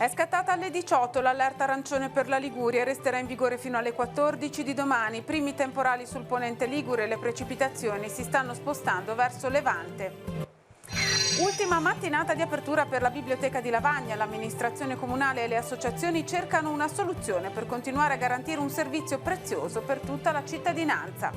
È scattata alle 18 l'allerta arancione per la Liguria e resterà in vigore fino alle 14 di domani. Primi temporali sul ponente Ligure e le precipitazioni si stanno spostando verso Levante. Ultima mattinata di apertura per la biblioteca di Lavagna. L'amministrazione comunale e le associazioni cercano una soluzione per continuare a garantire un servizio prezioso per tutta la cittadinanza.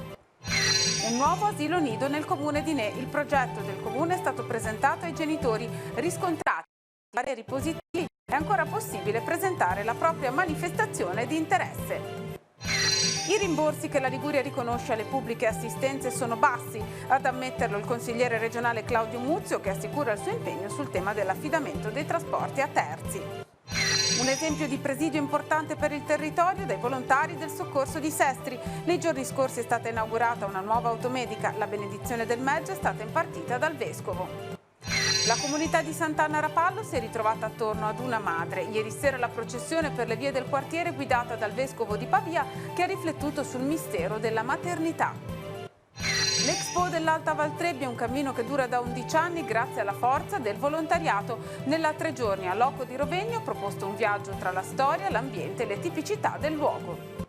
Un nuovo asilo nido nel comune di Ne. Il progetto del comune è stato presentato ai genitori, riscontrati pareri positivi. È ancora possibile presentare la propria manifestazione di interesse. I rimborsi che la Liguria riconosce alle pubbliche assistenze sono bassi. Ad ammetterlo il consigliere regionale Claudio Muzio, che assicura il suo impegno sul tema dell'affidamento dei trasporti a terzi. Un esempio di presidio importante per il territorio dai volontari del soccorso di Sestri. Nei giorni scorsi è stata inaugurata una nuova automedica. La benedizione del Meggio è stata impartita dal vescovo. La comunità di Sant'Anna Rapallo si è ritrovata attorno ad una madre. Ieri sera la processione per le vie del quartiere guidata dal vescovo di Pavia, che ha riflettuto sul mistero della maternità. L'Expo dell'Alta Valtrebbia è un cammino che dura da 11 anni grazie alla forza del volontariato. Nella 3 giorni a Loco di Rovegno ha proposto un viaggio tra la storia, l'ambiente e le tipicità del luogo.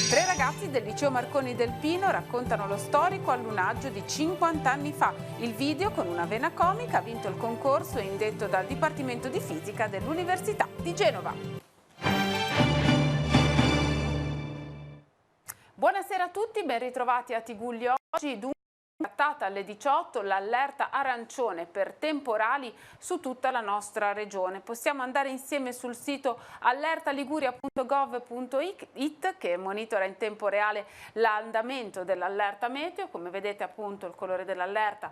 3 ragazzi del liceo Marconi del Pino raccontano lo storico allunaggio di 50 anni fa. Il video, con una vena comica, ha vinto il concorso indetto dal Dipartimento di Fisica dell'Università di Genova. Buonasera a tutti, ben ritrovati a Tigulli oggi. Scattata alle 18 l'allerta arancione per temporali su tutta la nostra regione. Possiamo andare insieme sul sito allertaliguria.gov.it che monitora in tempo reale l'andamento dell'allerta meteo. Come vedete, appunto, il colore dell'allerta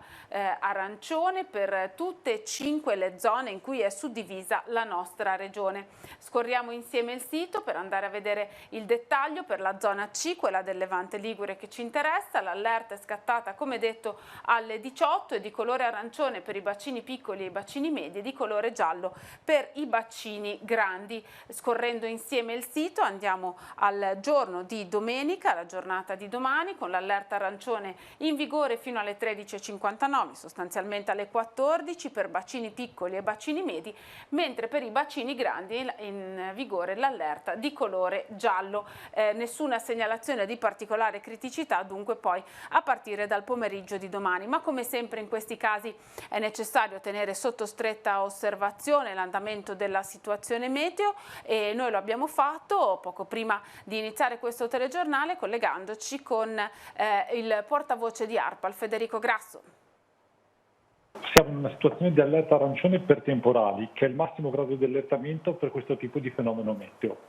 arancione per tutte e 5 le zone in cui è suddivisa la nostra regione. Scorriamo insieme il sito per andare a vedere il dettaglio per la zona C, quella del Levante Ligure che ci interessa. L'allerta è scattata, come detto, alle 18, e di colore arancione per i bacini piccoli e i bacini medi e di colore giallo per i bacini grandi. Scorrendo insieme il sito andiamo al giorno di domenica, la giornata di domani, con l'allerta arancione in vigore fino alle 13:59, sostanzialmente alle 14 per bacini piccoli e bacini medi, mentre per i bacini grandi è in vigore l'allerta di colore giallo. Nessuna segnalazione di particolare criticità dunque poi a partire dal pomeriggio di domani, ma come sempre in questi casi è necessario tenere sotto stretta osservazione l'andamento della situazione meteo, e noi lo abbiamo fatto poco prima di iniziare questo telegiornale collegandoci con il portavoce di ARPAL, Federico Grasso. Siamo in una situazione di allerta arancione per temporali, che è il massimo grado di allertamento per questo tipo di fenomeno meteo.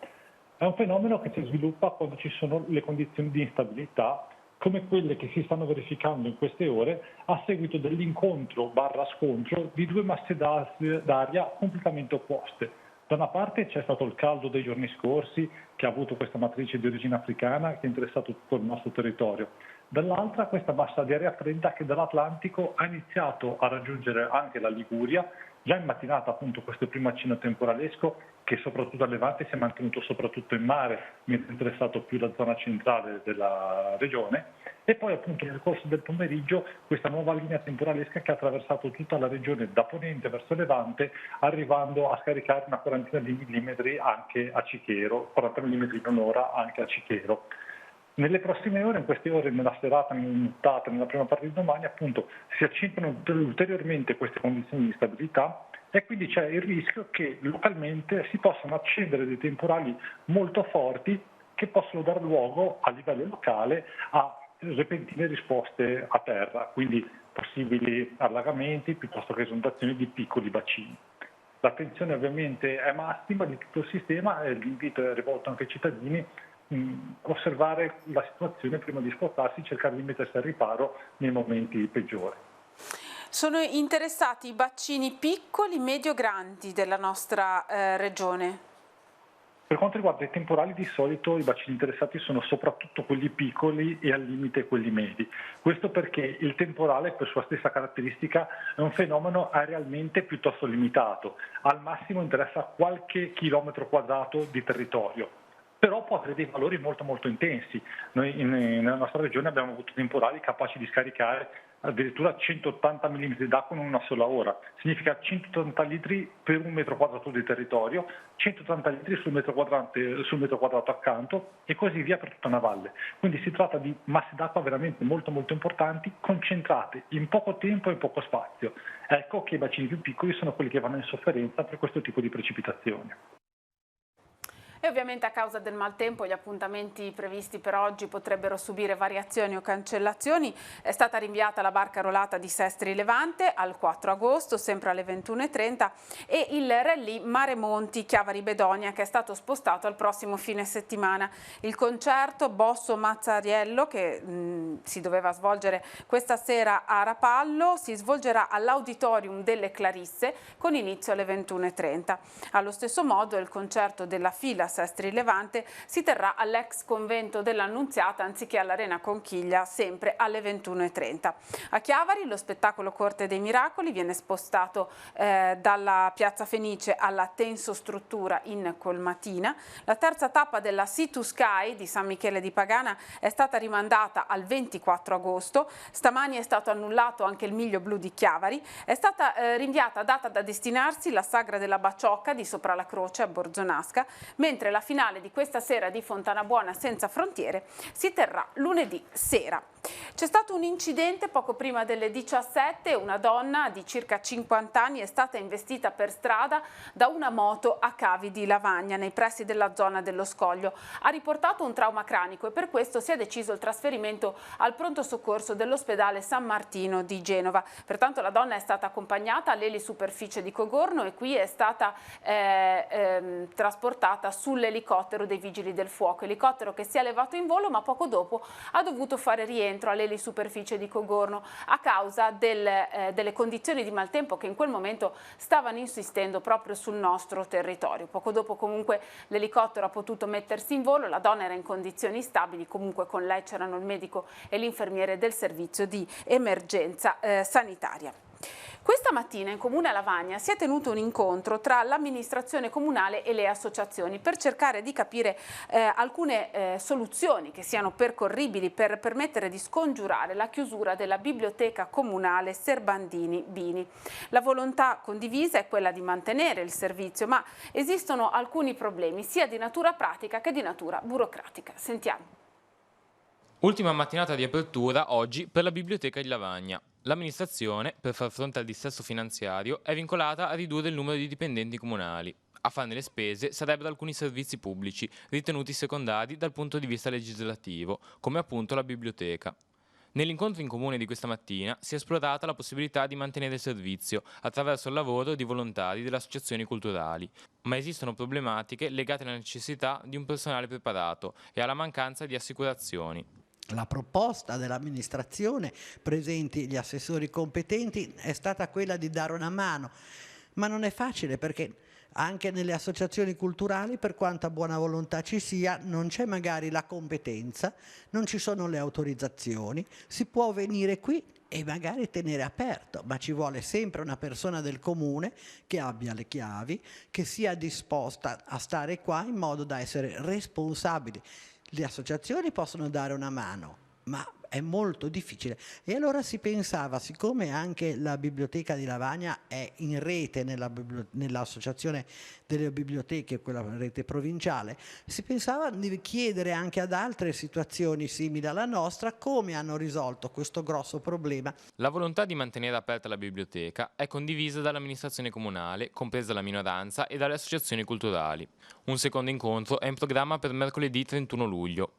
È un fenomeno che si sviluppa quando ci sono le condizioni di instabilità, come quelle che si stanno verificando in queste ore a seguito dell'incontro/scontro di 2 masse d'aria completamente opposte. Da una parte c'è stato il caldo dei giorni scorsi, che ha avuto questa matrice di origine africana che ha interessato tutto il nostro territorio. Dall'altra questa massa di aria fredda che dall'Atlantico ha iniziato a raggiungere anche la Liguria. Già in mattinata, appunto, questo primo accenno temporalesco che soprattutto a Levante si è mantenuto soprattutto in mare, mentre è interessato più la zona centrale della regione, e poi appunto nel corso del pomeriggio questa nuova linea temporalesca che ha attraversato tutta la regione da ponente verso Levante, arrivando a scaricare una quarantina di millimetri anche a Cichero, 40 millimetri in un'ora anche a Cichero. Nelle prossime ore, in queste ore, nella serata, nella prima parte di domani, appunto, si accentuano ulteriormente queste condizioni di instabilità, e quindi c'è il rischio che localmente si possano accendere dei temporali molto forti che possono dar luogo a livello locale a repentine risposte a terra, quindi possibili allagamenti piuttosto che esondazioni di piccoli bacini. L'attenzione ovviamente è massima di tutto il sistema e l'invito è rivolto anche ai cittadini: osservare la situazione prima di spostarsi, cercare di mettersi al riparo nei momenti peggiori. Sono interessati i bacini piccoli, medio-grandi della nostra regione? Per quanto riguarda i temporali, di solito i bacini interessati sono soprattutto quelli piccoli e al limite quelli medi. Questo perché il temporale, per sua stessa caratteristica, è un fenomeno arealmente piuttosto limitato. Al massimo interessa qualche chilometro quadrato di territorio, però può avere dei valori molto molto intensi. Noi nella nostra regione abbiamo avuto temporali capaci di scaricare addirittura 180 mm d'acqua in una sola ora. Significa 180 litri per 1 metro quadrato di territorio, 180 litri sul metro quadrato accanto e così via per tutta una valle. Quindi si tratta di masse d'acqua veramente molto molto importanti, concentrate in poco tempo e in poco spazio. Ecco che i bacini più piccoli sono quelli che vanno in sofferenza per questo tipo di precipitazioni. E ovviamente a causa del maltempo gli appuntamenti previsti per oggi potrebbero subire variazioni o cancellazioni. È stata rinviata la barca arruolata di Sestri Levante al 4 agosto, sempre alle 21:30, e il rally Mare Monti Chiavari Bedonia, che è stato spostato al prossimo fine settimana. Il concerto Bosso Mazzariello, che si doveva svolgere questa sera a Rapallo, si svolgerà all'Auditorium delle Clarisse con inizio alle 21:30. Allo stesso modo il concerto della fila Sestri Levante si terrà all'ex convento dell'Annunziata anziché all'Arena Conchiglia, sempre alle 21:30. A Chiavari lo spettacolo Corte dei Miracoli viene spostato dalla Piazza Fenice alla Tensostruttura in Colmatina. La terza tappa della Sea to Sky di San Michele di Pagana è stata rimandata al 24 agosto. Stamani è stato annullato anche il Miglio Blu di Chiavari. È stata rinviata a data da destinarsi la Sagra della Baciocca di Sopra la Croce a Borzonasca, mentre la finale di questa sera di Fontanabuona Senza Frontiere si terrà lunedì sera. C'è stato un incidente poco prima delle 17, una donna di circa 50 anni è stata investita per strada da una moto a Cavi di Lavagna, nei pressi della zona dello Scoglio. Ha riportato un trauma cranico e per questo si è deciso il trasferimento al pronto soccorso dell'ospedale San Martino di Genova. Pertanto la donna è stata accompagnata all'elisuperficie di Cogorno e qui è stata trasportata sull'elicottero dei Vigili del Fuoco, elicottero che si è levato in volo ma poco dopo ha dovuto fare rientro all'elisuperficie di Cogorno a causa delle condizioni di maltempo che in quel momento stavano insistendo proprio sul nostro territorio. Poco dopo comunque l'elicottero ha potuto mettersi in volo, la donna era in condizioni stabili, comunque con lei c'erano il medico e l'infermiere del servizio di emergenza sanitaria. Questa mattina in Comune Lavagna si è tenuto un incontro tra l'amministrazione comunale e le associazioni per cercare di capire alcune soluzioni che siano percorribili per permettere di scongiurare la chiusura della biblioteca comunale Serbandini Bini. La volontà condivisa è quella di mantenere il servizio, ma esistono alcuni problemi sia di natura pratica che di natura burocratica. Sentiamo. Ultima mattinata di apertura oggi per la biblioteca di Lavagna. L'amministrazione, per far fronte al dissesto finanziario, è vincolata a ridurre il numero di dipendenti comunali. A farne le spese sarebbero alcuni servizi pubblici ritenuti secondari dal punto di vista legislativo, come appunto la biblioteca. Nell'incontro in comune di questa mattina si è esplorata la possibilità di mantenere il servizio attraverso il lavoro di volontari delle associazioni culturali, ma esistono problematiche legate alla necessità di un personale preparato e alla mancanza di assicurazioni. La proposta dell'amministrazione, presenti gli assessori competenti, è stata quella di dare una mano, ma non è facile perché anche nelle associazioni culturali, per quanta buona volontà ci sia, non c'è magari la competenza, non ci sono le autorizzazioni, si può venire qui e magari tenere aperto, ma ci vuole sempre una persona del comune che abbia le chiavi, che sia disposta a stare qua in modo da essere responsabili. Le associazioni possono dare una mano, ma è molto difficile. E allora si pensava, siccome anche la biblioteca di Lavagna è in rete nell'associazione delle biblioteche, quella rete provinciale, si pensava di chiedere anche ad altre situazioni simili alla nostra come hanno risolto questo grosso problema. La volontà di mantenere aperta la biblioteca è condivisa dall'amministrazione comunale, compresa la minoranza, e dalle associazioni culturali. Un secondo incontro è in programma per mercoledì 31 luglio.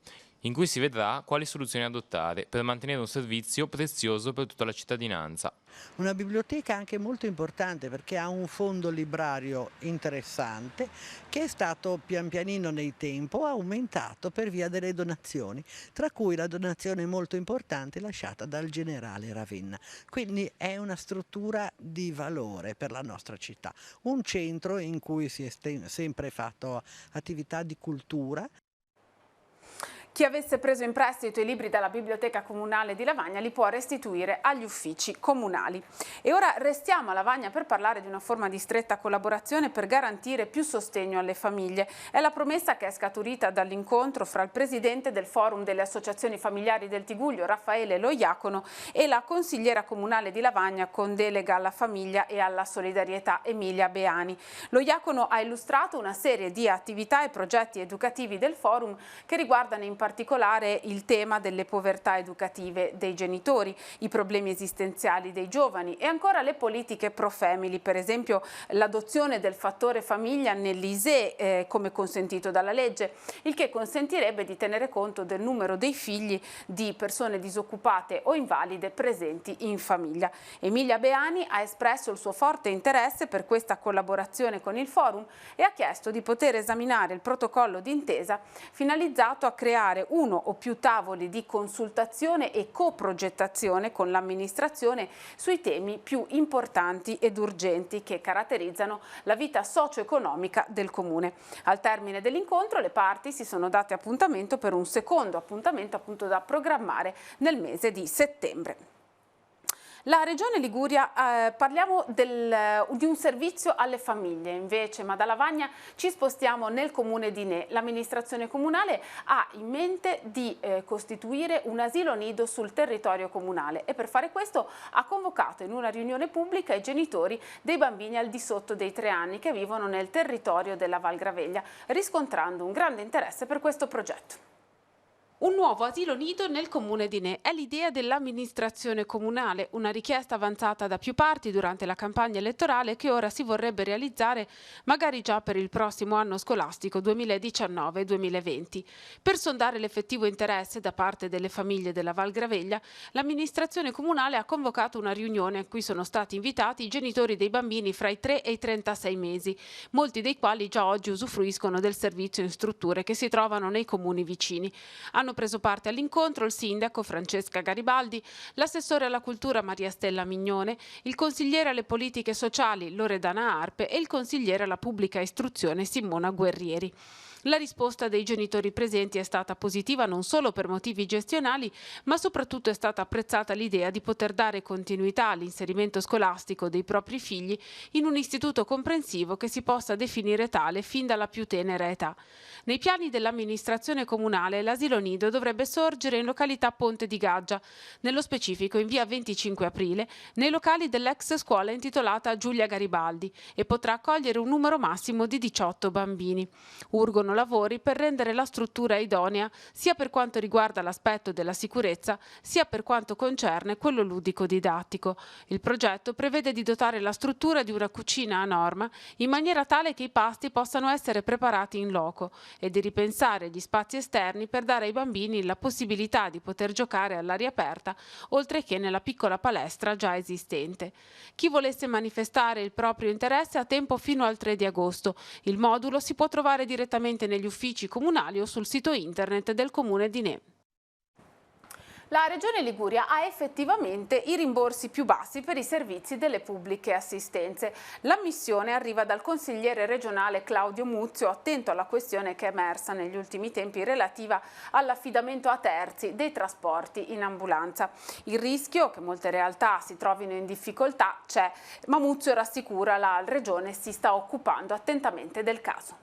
In cui si vedrà quali soluzioni adottare per mantenere un servizio prezioso per tutta la cittadinanza. Una biblioteca anche molto importante perché ha un fondo librario interessante che è stato pian pianino nel tempo aumentato per via delle donazioni, tra cui la donazione molto importante lasciata dal generale Ravenna. Quindi è una struttura di valore per la nostra città, un centro in cui si è sempre fatto attività di cultura. Chi avesse preso in prestito i libri dalla Biblioteca Comunale di Lavagna li può restituire agli uffici comunali. E ora restiamo a Lavagna per parlare di una forma di stretta collaborazione per garantire più sostegno alle famiglie. È la promessa che è scaturita dall'incontro fra il presidente del Forum delle Associazioni Familiari del Tigullio, Raffaele Loiacono, e la consigliera comunale di Lavagna con delega alla famiglia e alla solidarietà, Emilia Beani. Loiacono ha illustrato una serie di attività e progetti educativi del Forum che riguardano in particolare il tema delle povertà educative dei genitori, i problemi esistenziali dei giovani e ancora le politiche pro family, per esempio l'adozione del fattore famiglia nell'ISEE come consentito dalla legge, il che consentirebbe di tenere conto del numero dei figli di persone disoccupate o invalide presenti in famiglia. Emilia Beani ha espresso il suo forte interesse per questa collaborazione con il Forum e ha chiesto di poter esaminare il protocollo d'intesa finalizzato a creare uno o più tavoli di consultazione e coprogettazione con l'amministrazione sui temi più importanti ed urgenti che caratterizzano la vita socio-economica del Comune. Al termine dell'incontro le parti si sono date appuntamento per un secondo appuntamento appunto da programmare nel mese di settembre. La Regione Liguria, parliamo di un servizio alle famiglie invece, ma da Lavagna ci spostiamo nel comune di Ne. L'amministrazione comunale ha in mente di costituire un asilo nido sul territorio comunale e per fare questo ha convocato in una riunione pubblica i genitori dei bambini al di sotto dei 3 anni che vivono nel territorio della Val Graveglia, riscontrando un grande interesse per questo progetto. Un nuovo asilo nido nel comune di Ne è l'idea dell'amministrazione comunale, una richiesta avanzata da più parti durante la campagna elettorale che ora si vorrebbe realizzare magari già per il prossimo anno scolastico 2019-2020. Per sondare l'effettivo interesse da parte delle famiglie della Val Graveglia, l'amministrazione comunale ha convocato una riunione a cui sono stati invitati i genitori dei bambini fra i 3 e i 36 mesi, molti dei quali già oggi usufruiscono del servizio in strutture che si trovano nei comuni vicini. Hanno preso parte all'incontro il sindaco Francesca Garibaldi, l'assessore alla cultura Maria Stella Mignone, il consigliere alle politiche sociali Loredana Arpe e il consigliere alla pubblica istruzione Simona Guerrieri. La risposta dei genitori presenti è stata positiva non solo per motivi gestionali, ma soprattutto è stata apprezzata l'idea di poter dare continuità all'inserimento scolastico dei propri figli in un istituto comprensivo che si possa definire tale fin dalla più tenera età. Nei piani dell'amministrazione comunale l'asilo nido dovrebbe sorgere in località Ponte di Gaggia, nello specifico in via 25 aprile, nei locali dell'ex scuola intitolata Giulia Garibaldi e potrà accogliere un numero massimo di 18 bambini. Urgono lavori per rendere la struttura idonea sia per quanto riguarda l'aspetto della sicurezza sia per quanto concerne quello ludico-didattico. Il progetto prevede di dotare la struttura di una cucina a norma in maniera tale che i pasti possano essere preparati in loco e di ripensare gli spazi esterni per dare ai bambini la possibilità di poter giocare all'aria aperta oltre che nella piccola palestra già esistente. Chi volesse manifestare il proprio interesse ha tempo fino al 3 di agosto. Il modulo si può trovare direttamente negli uffici comunali o sul sito internet del comune di Ne. La Regione Liguria ha effettivamente i rimborsi più bassi per i servizi delle pubbliche assistenze. L'ammissione arriva dal consigliere regionale Claudio Muzio, attento alla questione che è emersa negli ultimi tempi relativa all'affidamento a terzi dei trasporti in ambulanza. Il rischio che molte realtà si trovino in difficoltà c'è, ma Muzio rassicura la Regione si sta occupando attentamente del caso.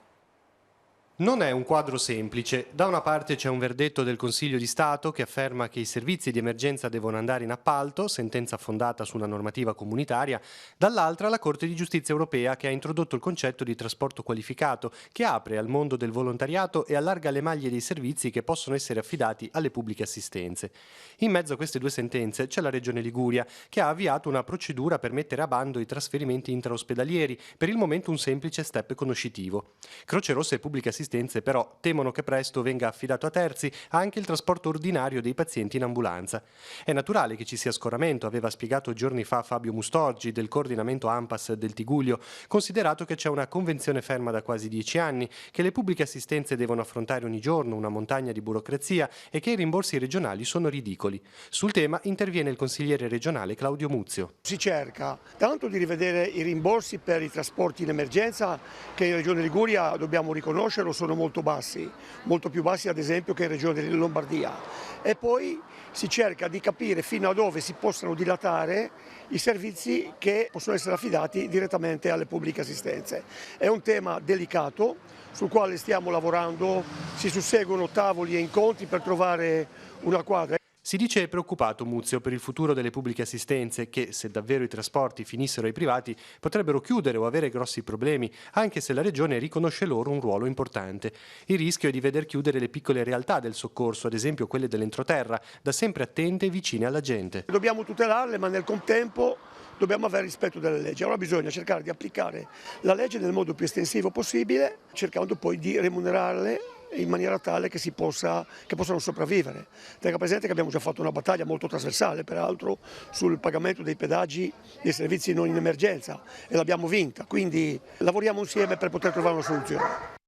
Non è un quadro semplice. Da una parte c'è un verdetto del Consiglio di Stato che afferma che i servizi di emergenza devono andare in appalto, sentenza fondata su una normativa comunitaria, dall'altra la Corte di Giustizia europea che ha introdotto il concetto di trasporto qualificato, che apre al mondo del volontariato e allarga le maglie dei servizi che possono essere affidati alle pubbliche assistenze. In mezzo a queste due sentenze c'è la Regione Liguria, che ha avviato una procedura per mettere a bando i trasferimenti intraospedalieri, per il momento un semplice step conoscitivo. Croce Rossa e pubbliche assistenze però temono che presto venga affidato a terzi anche il trasporto ordinario dei pazienti in ambulanza. È naturale che ci sia scoramento, aveva spiegato giorni fa Fabio Mustorgi del coordinamento ANPAS del Tigullio, considerato che c'è una convenzione ferma da quasi 10 anni, che le pubbliche assistenze devono affrontare ogni giorno una montagna di burocrazia e che i rimborsi regionali sono ridicoli. Sul tema interviene il consigliere regionale Claudio Muzio. Si cerca tanto di rivedere i rimborsi per i trasporti in emergenza, che in Regione Liguria, dobbiamo riconoscerlo, loro sono molto bassi, molto più bassi ad esempio che in Regione Lombardia, e poi si cerca di capire fino a dove si possano dilatare i servizi che possono essere affidati direttamente alle pubbliche assistenze. È un tema delicato sul quale stiamo lavorando, si susseguono tavoli e incontri per trovare una quadra. Si dice preoccupato Muzio per il futuro delle pubbliche assistenze che, se davvero i trasporti finissero ai privati, potrebbero chiudere o avere grossi problemi, anche se la Regione riconosce loro un ruolo importante. Il rischio è di veder chiudere le piccole realtà del soccorso, ad esempio quelle dell'entroterra, da sempre attente e vicine alla gente. Dobbiamo tutelarle, ma nel contempo dobbiamo avere rispetto delle leggi. Allora bisogna cercare di applicare la legge nel modo più estensivo possibile, cercando poi di remunerarle in maniera tale che possano sopravvivere. Tenga presente che abbiamo già fatto una battaglia molto trasversale, peraltro, sul pagamento dei pedaggi dei servizi non in emergenza, e l'abbiamo vinta, quindi lavoriamo insieme per poter trovare una soluzione.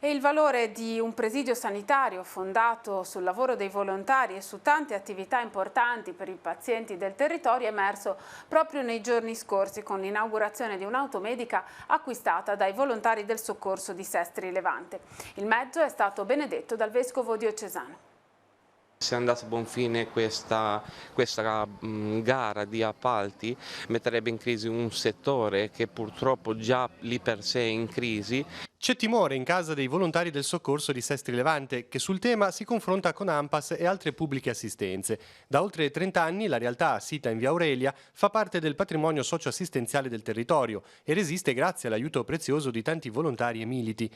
E il valore di un presidio sanitario fondato sul lavoro dei volontari e su tante attività importanti per i pazienti del territorio è emerso proprio nei giorni scorsi con l'inaugurazione di un'automedica acquistata dai volontari del soccorso di Sestri Levante. Il mezzo è stato benedetto dal vescovo diocesano. Se andasse a buon fine questa gara di appalti metterebbe in crisi un settore che purtroppo già lì per sé è in crisi. C'è timore in casa dei volontari del soccorso di Sestri Levante, che sul tema si confronta con ANPAS e altre pubbliche assistenze. Da oltre 30 anni la realtà, sita in via Aurelia, fa parte del patrimonio socioassistenziale del territorio e resiste grazie all'aiuto prezioso di tanti volontari e militi.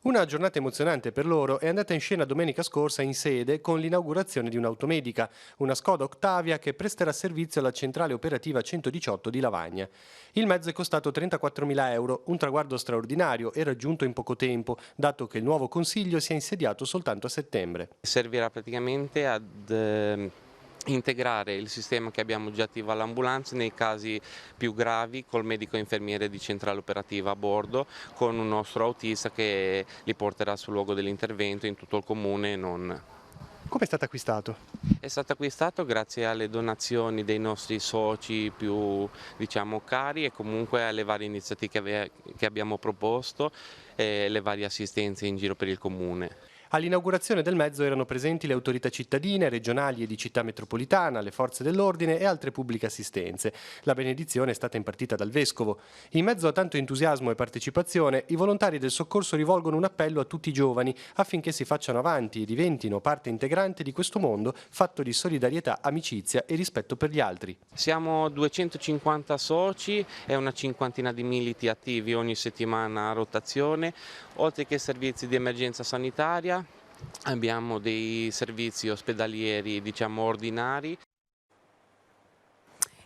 Una giornata emozionante per loro è andata in scena domenica scorsa in sede con l'inaugurazione di un'automedica, una Skoda Octavia che presterà servizio alla centrale operativa 118 di Lavagna. Il mezzo è costato 34.000 euro, un traguardo straordinario e raggiunto in poco tempo, dato che il nuovo consiglio si è insediato soltanto a settembre. Servirà praticamente ad integrare il sistema che abbiamo già attivo all'ambulanza nei casi più gravi, col medico infermiere di centrale operativa a bordo, con un nostro autista che li porterà sul luogo dell'intervento in tutto il comune e non. Come è stato acquistato? È stato acquistato grazie alle donazioni dei nostri soci più, cari, e comunque alle varie iniziative che abbiamo proposto e le varie assistenze in giro per il comune. All'inaugurazione del mezzo erano presenti le autorità cittadine, regionali e di città metropolitana, le forze dell'ordine e altre pubbliche assistenze. La benedizione è stata impartita dal vescovo. In mezzo a tanto entusiasmo e partecipazione, i volontari del soccorso rivolgono un appello a tutti i giovani affinché si facciano avanti e diventino parte integrante di questo mondo fatto di solidarietà, amicizia e rispetto per gli altri. Siamo 250 soci e una cinquantina di militi attivi ogni settimana a rotazione, oltre che servizi di emergenza sanitaria. Abbiamo dei servizi ospedalieri, ordinari.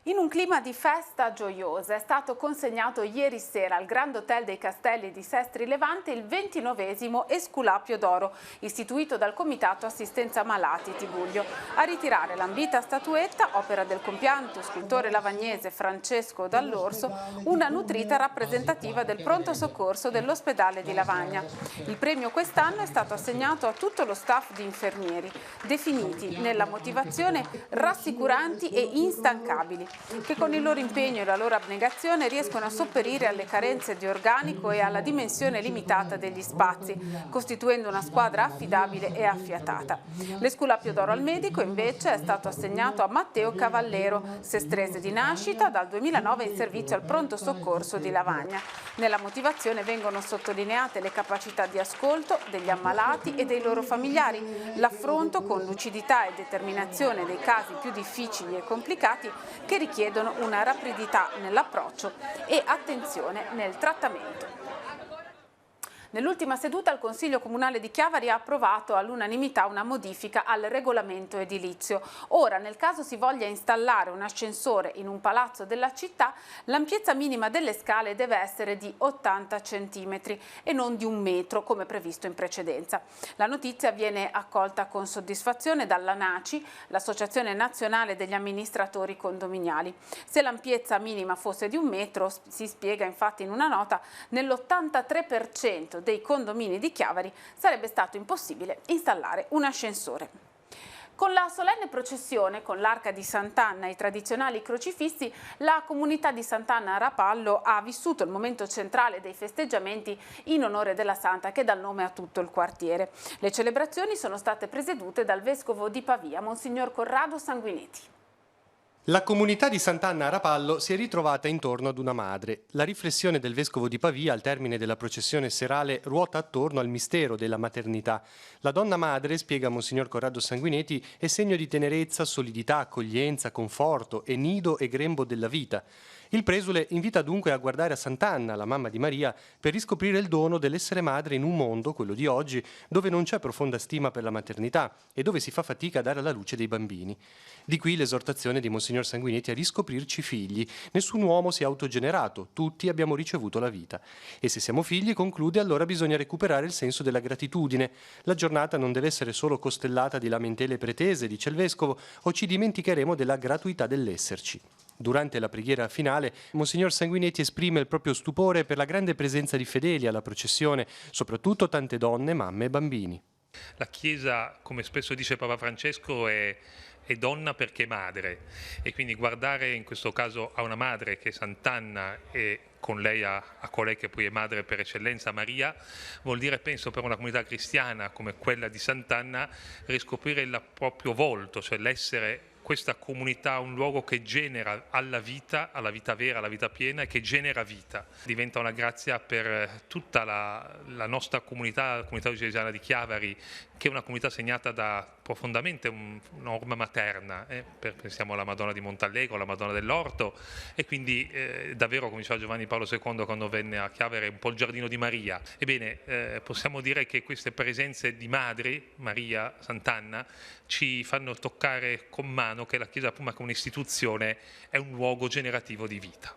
In un clima di festa gioiosa è stato consegnato ieri sera al Grand Hotel dei Castelli di Sestri Levante il 29esimo Esculapio d'Oro, istituito dal Comitato Assistenza Malati Tigullio. A ritirare l'ambita statuetta, opera del compianto scultore lavagnese Francesco Dall'Orso, una nutrita rappresentativa del pronto soccorso dell'ospedale di Lavagna. Il premio quest'anno è stato assegnato a tutto lo staff di infermieri, definiti nella motivazione rassicuranti e instancabili, che con il loro impegno e la loro abnegazione riescono a sopperire alle carenze di organico e alla dimensione limitata degli spazi, costituendo una squadra affidabile e affiatata. L'Esculapio d'Oro al medico invece è stato assegnato a Matteo Cavallero, sestrese di nascita, dal 2009 in servizio al pronto soccorso di Lavagna. Nella motivazione vengono sottolineate le capacità di ascolto degli ammalati e dei loro familiari, l'affronto con lucidità e determinazione dei casi più difficili e complicati che richiedono una rapidità nell'approccio e attenzione nel trattamento. Nell'ultima seduta il Consiglio Comunale di Chiavari ha approvato all'unanimità una modifica al regolamento edilizio. Ora, nel caso si voglia installare un ascensore in un palazzo della città, l'ampiezza minima delle scale deve essere di 80 cm e non di 1 metro come previsto in precedenza. La notizia viene accolta con soddisfazione dall'ANACI, l'Associazione Nazionale degli Amministratori Condominiali. Se l'ampiezza minima fosse di 1 metro, si spiega infatti in una nota, nell'83% dei condomini di Chiavari sarebbe stato impossibile installare un ascensore. Con la solenne processione con l'Arca di Sant'Anna e i tradizionali crocifissi, la comunità di Sant'Anna a Rapallo ha vissuto il momento centrale dei festeggiamenti in onore della Santa, che dà il nome a tutto il quartiere. Le celebrazioni sono state presiedute dal vescovo di Pavia, Monsignor Corrado Sanguinetti. La comunità di Sant'Anna a Rapallo si è ritrovata intorno ad una madre. La riflessione del vescovo di Pavia al termine della processione serale ruota attorno al mistero della maternità. La donna madre, spiega Monsignor Corrado Sanguinetti, è segno di tenerezza, solidità, accoglienza, conforto e nido e grembo della vita. Il presule invita dunque a guardare a Sant'Anna, la mamma di Maria, per riscoprire il dono dell'essere madre in un mondo, quello di oggi, dove non c'è profonda stima per la maternità e dove si fa fatica a dare alla luce dei bambini. Di qui l'esortazione di Monsignor Sanguinetti a riscoprirci figli. Nessun uomo si è autogenerato, tutti abbiamo ricevuto la vita. E se siamo figli, conclude, allora bisogna recuperare il senso della gratitudine. La giornata non deve essere solo costellata di lamentele pretese, dice il vescovo, o ci dimenticheremo della gratuità dell'esserci. Durante la preghiera finale, Monsignor Sanguinetti esprime il proprio stupore per la grande presenza di fedeli alla processione, soprattutto tante donne, mamme e bambini. La Chiesa, come spesso dice Papa Francesco, è donna perché madre, e quindi guardare in questo caso a una madre che è Sant'Anna e con lei a colei che poi è madre per eccellenza, Maria, vuol dire, penso, per una comunità cristiana come quella di Sant'Anna, riscoprire il proprio volto, cioè l'essere questa comunità un luogo che genera alla vita vera, alla vita piena, e che genera vita. Diventa una grazia per tutta la nostra comunità, la comunità diocesana di Chiavari, che è una comunità segnata da profondamente un'orma materna. Pensiamo alla Madonna di Montallegro, alla Madonna dell'Orto, e quindi davvero, come diceva Giovanni Paolo II quando venne a Chiavari, è un po' il giardino di Maria. Ebbene, possiamo dire che queste presenze di madri, Maria, Sant'Anna, ci fanno toccare con mano che la Chiesa Puma, come un'istituzione, è un luogo generativo di vita.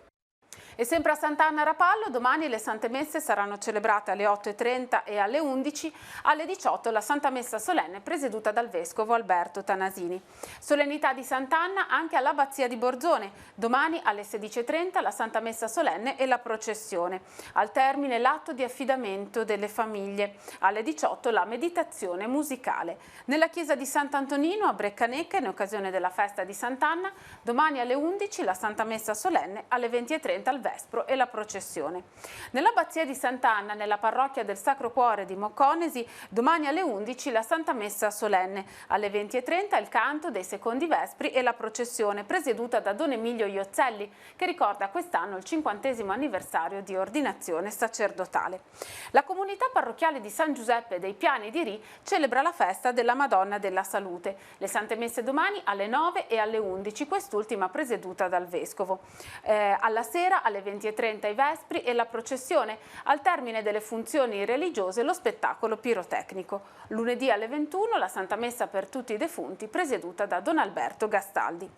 E sempre a Sant'Anna a Rapallo, domani le Sante Messe saranno celebrate alle 8:30 e alle 11, alle 18 la Santa Messa solenne presieduta dal Vescovo Alberto Tanasini. Solennità di Sant'Anna anche all'Abbazia di Borzone, domani alle 16:30 la Santa Messa solenne e la processione. Al termine l'atto di affidamento delle famiglie, alle 18 la meditazione musicale. Nella chiesa di Sant'Antonino a Breccanecca, in occasione della festa di Sant'Anna, domani alle 11 la Santa Messa solenne, alle 20:30 al Vespro e la processione. Nell'abbazia di Sant'Anna, nella parrocchia del Sacro Cuore di Mocconesi, domani alle 11 la Santa Messa solenne, alle 20:30 il canto dei secondi vespri e la processione presieduta da Don Emilio Iozzelli, che ricorda quest'anno il 50° anniversario di ordinazione sacerdotale. La comunità parrocchiale di San Giuseppe dei Piani di Ri celebra la festa della Madonna della Salute. Le Sante Messe domani alle 9 e alle 11, quest'ultima presieduta dal Vescovo. Alla sera alle 20:30 i vespri e la processione, al termine delle funzioni religiose lo spettacolo pirotecnico. Lunedì alle 21 la Santa Messa per tutti i defunti presieduta da Don Alberto Gastaldi.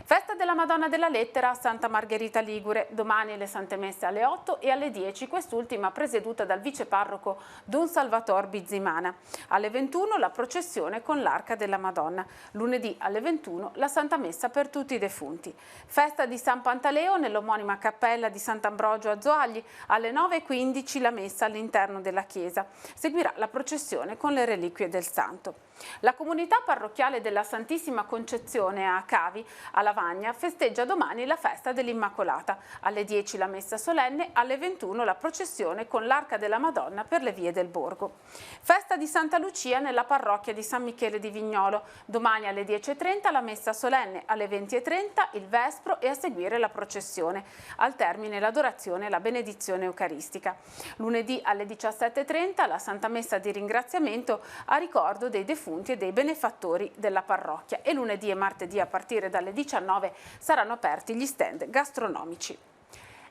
Festa della Madonna della Lettera a Santa Margherita Ligure, domani le Sante Messe alle 8 e alle 10, quest'ultima presieduta dal viceparroco Don Salvator Bizzimana. Alle 21 la processione con l'Arca della Madonna. Lunedì alle 21 la Santa Messa per tutti i defunti. Festa di San Pantaleo nell'omonima cappella di Sant'Ambrogio a Zoagli, alle 9:15 la messa all'interno della chiesa. Seguirà la processione con le reliquie del santo. La comunità parrocchiale della Santissima Concezione a Cavi, a Lavagna, festeggia domani la festa dell'Immacolata. Alle 10 la messa solenne, alle 21 la processione con l'Arca della Madonna per le vie del borgo. Festa di Santa Lucia nella parrocchia di San Michele di Vignolo. Domani alle 10:30 la messa solenne, alle 20:30 il vespro e a seguire la processione. Al termine l'adorazione e la benedizione eucaristica. Lunedì alle 17:30 la Santa Messa di ringraziamento a ricordo dei defunti e dei benefattori della parrocchia, e lunedì e martedì a partire dalle 19 saranno aperti gli stand gastronomici.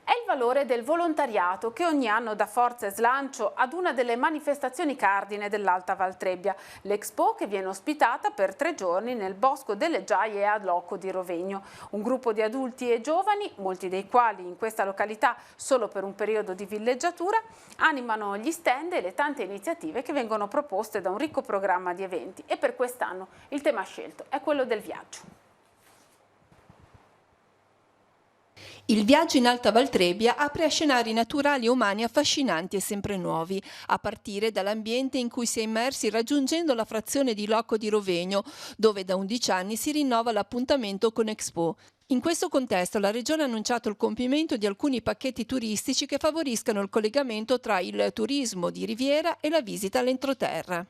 È il valore del volontariato che ogni anno dà forza e slancio ad una delle manifestazioni cardine dell'Alta Valtrebbia, l'Expo, che viene ospitata per 3 giorni nel Bosco delle Giaie a Locco di Rovegno. Un gruppo di adulti e giovani, molti dei quali in questa località solo per un periodo di villeggiatura, animano gli stand e le tante iniziative che vengono proposte da un ricco programma di eventi, e per quest'anno il tema scelto è quello del viaggio. Il viaggio in Alta Valtrebbia apre a scenari naturali e umani affascinanti e sempre nuovi, a partire dall'ambiente in cui si è immersi raggiungendo la frazione di Locco di Rovegno, dove da 11 anni si rinnova l'appuntamento con Expo. In questo contesto la Regione ha annunciato il compimento di alcuni pacchetti turistici che favoriscano il collegamento tra il turismo di riviera e la visita all'entroterra.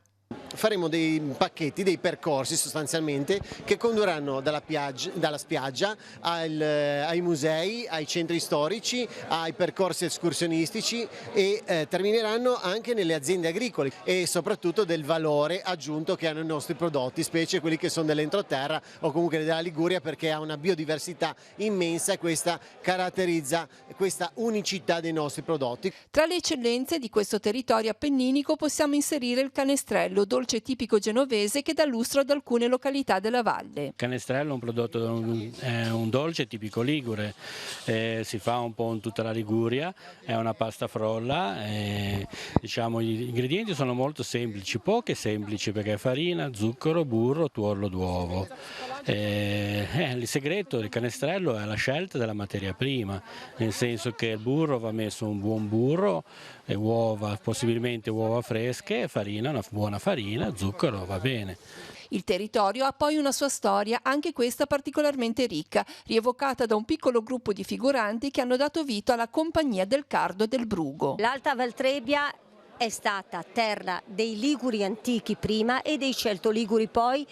Faremo dei pacchetti, dei percorsi sostanzialmente che condurranno dalla spiaggia ai musei, ai centri storici, ai percorsi escursionistici e termineranno anche nelle aziende agricole e soprattutto del valore aggiunto che hanno i nostri prodotti, specie quelli che sono dell'entroterra o comunque della Liguria, perché ha una biodiversità immensa e questa caratterizza questa unicità dei nostri prodotti. Tra le eccellenze di questo territorio appenninico possiamo inserire il canestrello, dolce tipico genovese che dà lustro ad alcune località della valle. Il canestrello è un prodotto, un dolce tipico ligure, si fa un po' in tutta la Liguria, è una pasta frolla, diciamo, gli ingredienti sono molto semplici, poche semplici perché farina, zucchero, burro, tuorlo d'uovo. Il segreto del canestrello è la scelta della materia prima, nel senso che il burro va messo un buon burro, e uova, possibilmente uova fresche, farina, una buona farina, zucchero va bene. Il territorio ha poi una sua storia, anche questa particolarmente ricca, rievocata da un piccolo gruppo di figuranti che hanno dato vita alla Compagnia del Cardo e del Brugo. L'Alta Valtrebbia è stata terra dei Liguri antichi prima e dei Celto-Liguri poi,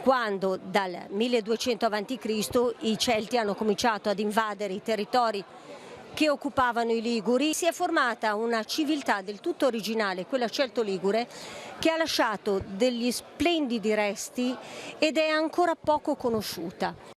quando dal 1200 a.C. i Celti hanno cominciato ad invadere i territori che occupavano i Liguri. Si è formata una civiltà del tutto originale, quella celto-ligure, che ha lasciato degli splendidi resti ed è ancora poco conosciuta.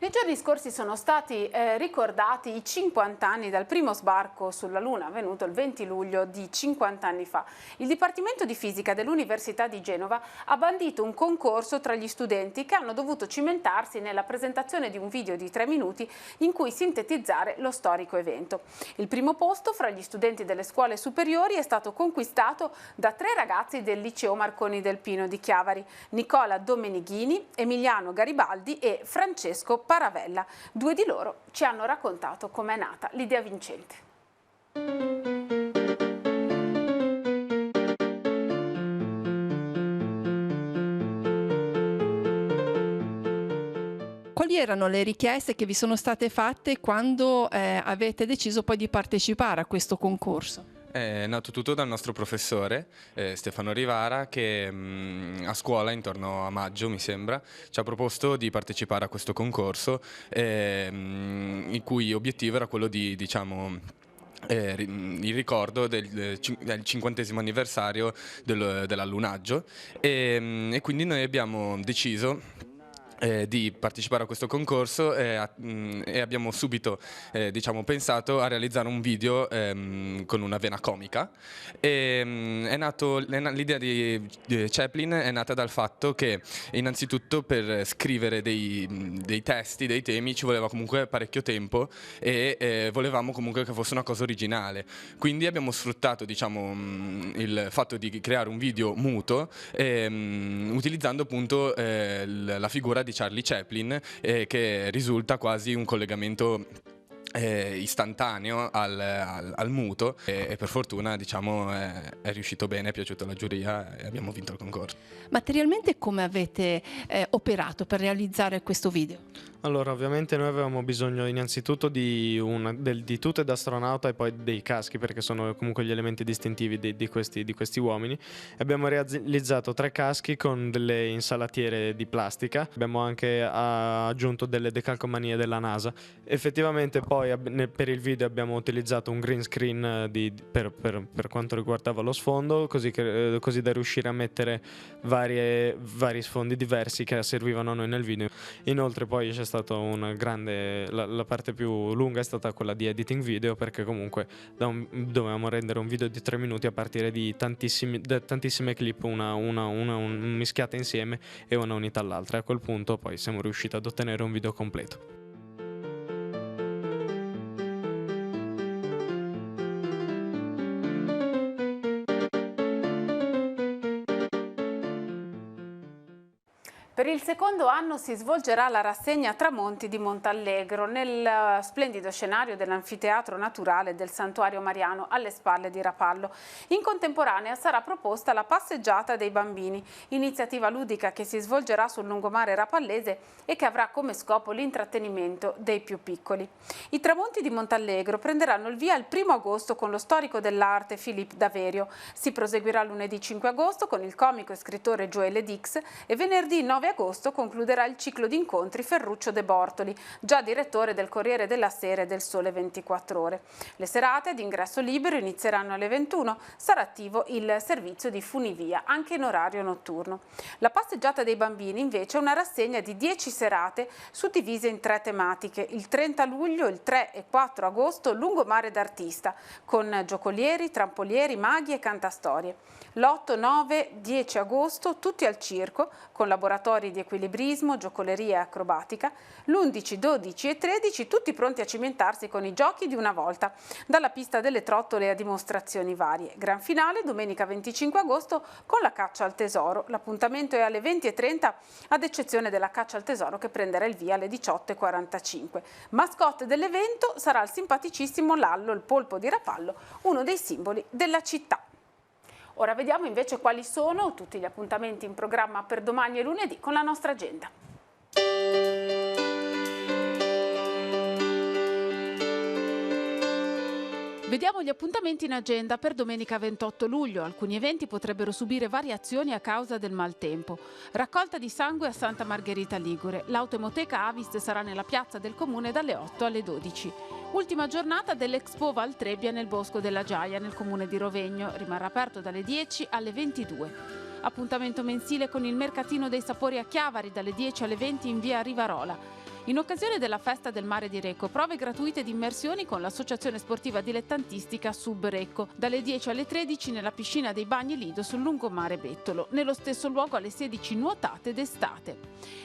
Nei giorni scorsi sono stati ricordati i 50 anni dal primo sbarco sulla Luna, avvenuto il 20 luglio di 50 anni fa. Il Dipartimento di Fisica dell'Università di Genova ha bandito un concorso tra gli studenti che hanno dovuto cimentarsi nella presentazione di un video di 3 minuti in cui sintetizzare lo storico evento. Il primo posto fra gli studenti delle scuole superiori è stato conquistato da 3 ragazzi del Liceo Marconi del Pino di Chiavari, Nicola Domenighini, Emiliano Garibaldi e Francesco Paravella. 2 di loro ci hanno raccontato com'è nata l'idea vincente. Quali erano le richieste che vi sono state fatte quando avete deciso poi di partecipare a questo concorso? È nato tutto dal nostro professore Stefano Rivara, che a scuola intorno a maggio mi sembra ci ha proposto di partecipare a questo concorso, il cui obiettivo era quello di, diciamo, il ricordo del 50° anniversario dell'allunaggio e quindi noi abbiamo deciso di partecipare a questo concorso e abbiamo subito diciamo, pensato a realizzare un video con una vena comica. L'idea di Chaplin è nata dal fatto che innanzitutto per scrivere dei testi, dei temi ci voleva comunque parecchio tempo e volevamo comunque che fosse una cosa originale, quindi abbiamo sfruttato, diciamo, il fatto di creare un video muto utilizzando appunto la figura di Charlie Chaplin, che risulta quasi un collegamento istantaneo al muto e per fortuna, diciamo, è riuscito bene, è piaciuto alla giuria e abbiamo vinto il concorso. Materialmente come avete operato per realizzare questo video? Allora, ovviamente noi avevamo bisogno innanzitutto di tute d'astronauta e poi dei caschi, perché sono comunque gli elementi distintivi di questi uomini. Abbiamo realizzato 3 caschi con delle insalatiere di plastica, abbiamo anche aggiunto delle decalcomanie della NASA. Effettivamente poi per il video abbiamo utilizzato un green screen per quanto riguardava lo sfondo, così da riuscire a mettere vari sfondi diversi che servivano a noi nel video. Inoltre poi c'è stato la parte più lunga è stata quella di editing video, perché comunque dovevamo rendere un video di 3 minuti a partire di tantissime clip, una mischiata insieme e una unita all'altra, e a quel punto poi siamo riusciti ad ottenere un video completo. Per il secondo anno si svolgerà la rassegna Tramonti di Montallegro nel splendido scenario dell'anfiteatro naturale del Santuario Mariano alle spalle di Rapallo. In contemporanea sarà proposta la passeggiata dei bambini, iniziativa ludica che si svolgerà sul lungomare rapallese e che avrà come scopo l'intrattenimento dei più piccoli. I Tramonti di Montallegro prenderanno il via il 1° agosto con lo storico dell'arte Philippe Daverio. Si proseguirà lunedì 5 agosto con il comico e scrittore Joele Dix e venerdì 9 agosto concluderà il ciclo di incontri Ferruccio De Bortoli, già direttore del Corriere della Sera e del Sole 24 Ore. Le serate ad ingresso libero inizieranno alle 21, sarà attivo il servizio di funivia anche in orario notturno. La passeggiata dei bambini invece è una rassegna di 10 serate suddivise in 3 tematiche. Il 30 luglio, il 3 e 4 agosto lungomare d'artista con giocolieri, trampolieri, maghi e cantastorie. L'8, 9, 10 agosto tutti al circo con laboratori di equilibrismo, giocoleria e acrobatica. L'11, 12 e 13 tutti pronti a cimentarsi con i giochi di una volta, dalla pista delle trottole a dimostrazioni varie. Gran finale domenica 25 agosto con la caccia al tesoro. L'appuntamento è alle 20:30 ad eccezione della caccia al tesoro che prenderà il via alle 18:45. Mascotte dell'evento sarà il simpaticissimo Lallo, il polpo di Rapallo, uno dei simboli della città. Ora vediamo invece quali sono tutti gli appuntamenti in programma per domani e lunedì con la nostra agenda. Vediamo gli appuntamenti in agenda per domenica 28 luglio. Alcuni eventi potrebbero subire variazioni a causa del maltempo. Raccolta di sangue a Santa Margherita Ligure. L'autoemoteca Avis sarà nella piazza del comune dalle 8 alle 12. Ultima giornata dell'Expo Val Trebbia nel Bosco della Giaia nel comune di Rovegno. Rimarrà aperto dalle 10 alle 22. Appuntamento mensile con il Mercatino dei Sapori a Chiavari dalle 10 alle 20 in via Rivarola. In occasione della Festa del Mare di Recco, prove gratuite di immersioni con l'Associazione Sportiva Dilettantistica Sub Recco, dalle 10 alle 13 nella piscina dei Bagni Lido sul lungomare Bettolo, nello stesso luogo alle 16 nuotate d'estate.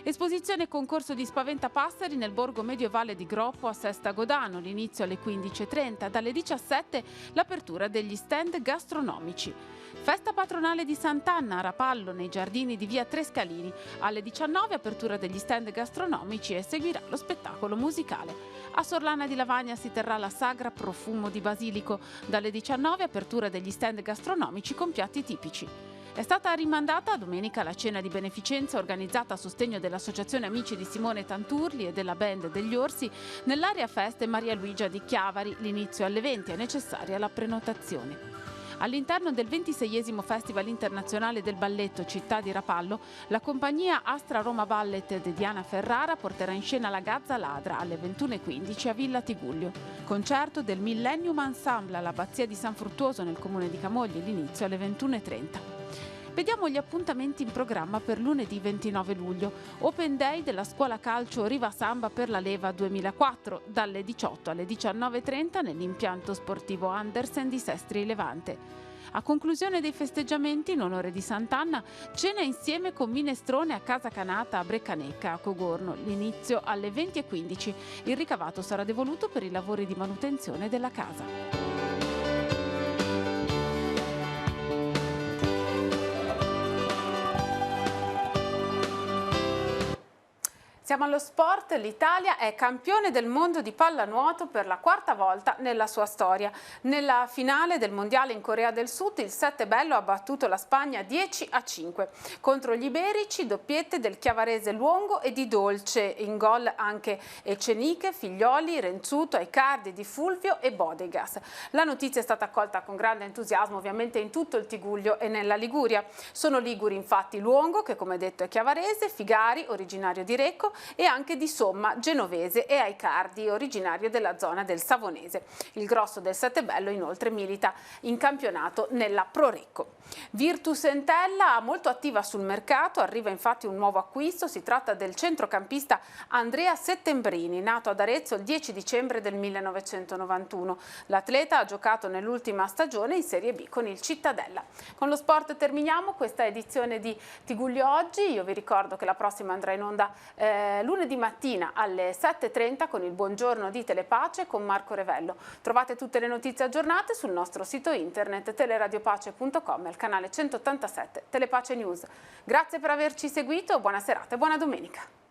Esposizione e concorso di Spaventapasseri nel borgo medievale di Groppo a Sesta Godano, l'inizio alle 15:30, dalle 17 l'apertura degli stand gastronomici. Festa patronale di Sant'Anna a Rapallo nei giardini di via Trescalini, alle 19 apertura degli stand gastronomici e seguirà lo spettacolo musicale. A Sorlana di Lavagna si terrà la sagra Profumo di Basilico, dalle 19 apertura degli stand gastronomici con piatti tipici. È stata rimandata domenica la cena di beneficenza organizzata a sostegno dell'Associazione Amici di Simone Tanturli e della Band degli Orsi nell'area feste Maria Luigia di Chiavari. L'inizio alle 20 è necessaria la prenotazione. All'interno del 26esimo Festival Internazionale del Balletto Città di Rapallo, la compagnia Astra Roma Ballet di Diana Ferrara porterà in scena La Gazza Ladra alle 21:15 a Villa Tigullio. Concerto del Millennium Ensemble all'Abbazia di San Fruttuoso nel comune di Camogli, l'inizio alle 21:30. Vediamo gli appuntamenti in programma per lunedì 29 luglio. Open Day della Scuola Calcio Riva Samba per la Leva 2004, dalle 18 alle 19:30 nell'impianto sportivo Andersen di Sestri Levante. A conclusione dei festeggiamenti, in onore di Sant'Anna, cena insieme con minestrone a Casa Canata a Breccanecca, a Cogorno, l'inizio alle 20:15. Il ricavato sarà devoluto per i lavori di manutenzione della casa. Siamo allo sport, l'Italia è campione del mondo di pallanuoto per la 4ª volta nella sua storia. Nella finale del mondiale in Corea del Sud il Settebello ha battuto la Spagna 10-5. Contro gli iberici doppiette del chiavarese Luongo e di Dolce, in gol anche Eceniche, Figlioli, Renzuto, Aicardi, Di Fulvio e Bodegas. La notizia è stata accolta con grande entusiasmo ovviamente in tutto il Tigullio e nella Liguria. Sono liguri infatti Luongo, che come detto è chiavarese, Figari, originario di Recco, e anche di Somma, genovese, e Aicardi, originario della zona del Savonese. Il grosso del Settebello inoltre milita in campionato nella Pro Recco. Virtus Entella, molto attiva sul mercato, arriva infatti un nuovo acquisto, si tratta del centrocampista Andrea Settembrini, nato ad Arezzo il 10 dicembre del 1991. L'atleta ha giocato nell'ultima stagione in Serie B con il Cittadella. Con lo sport terminiamo questa edizione di Tigullio Oggi, io vi ricordo che la prossima andrà in onda lunedì mattina alle 7:30 con il Buongiorno di Telepace con Marco Revello. Trovate tutte le notizie aggiornate sul nostro sito internet teleradiopace.com e al canale 187 Telepace News. Grazie per averci seguito, buona serata e buona domenica.